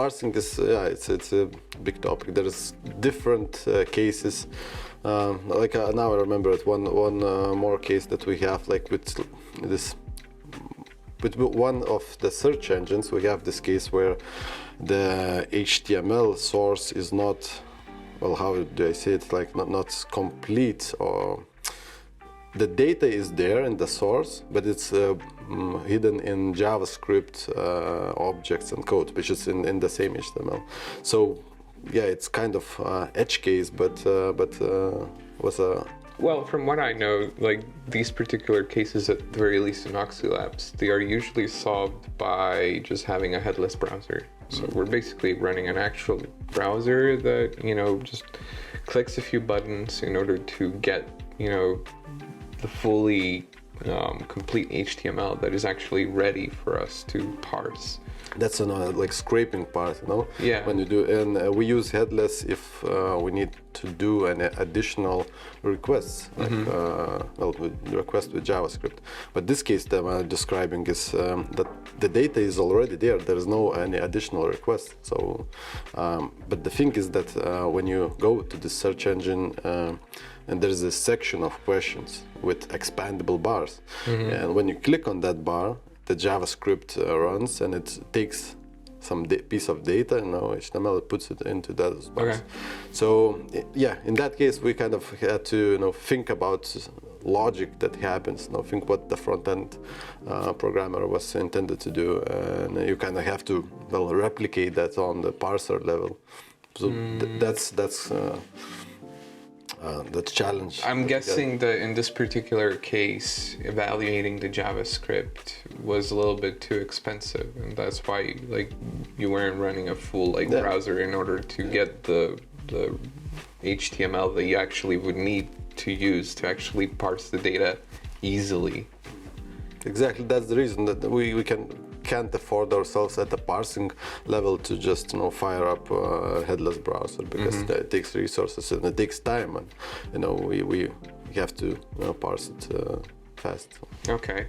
parsing is it's a big topic. There is different cases. Like now I remember it, one more case that we have, like with this. With one of the search engines, we have this case where the HTML source is not, well, how do I say it? Like not complete, or the data is there in the source, but it's hidden in JavaScript objects and code, which is in the same HTML. So yeah, it's kind of edge case, but was a. Well, from what I know, like these particular cases, at the very least in Oxylabs, they are usually solved by just having a headless browser. So we're basically running an actual browser that, just clicks a few buttons in order to get, the fully complete HTML that is actually ready for us to parse. That's like scraping part, Yeah. When you do, and we use headless if we need to do an additional requests, like request with JavaScript. But this case that I'm describing is that the data is already there. There is no any additional request. So, but the thing is that when you go to the search engine, and there is a section of questions with expandable bars, and when you click on that bar, the JavaScript runs, and it takes some piece of data, and now HTML puts it into those bars. Okay. So yeah, in that case, we kind of had to think about logic that happens. Think what the front-end programmer was intended to do, and you kind of have to replicate that on the parser level. So that's the challenge. I'm guessing that in this particular case, evaluating the JavaScript was a little bit too expensive, and that's why you weren't running a full browser in order to get the HTML that you actually would need to use to actually parse the data easily. Exactly, that's the reason that we can't afford ourselves at the parsing level to just fire up a headless browser, because it takes resources and it takes time, and we have to parse it fast. Okay.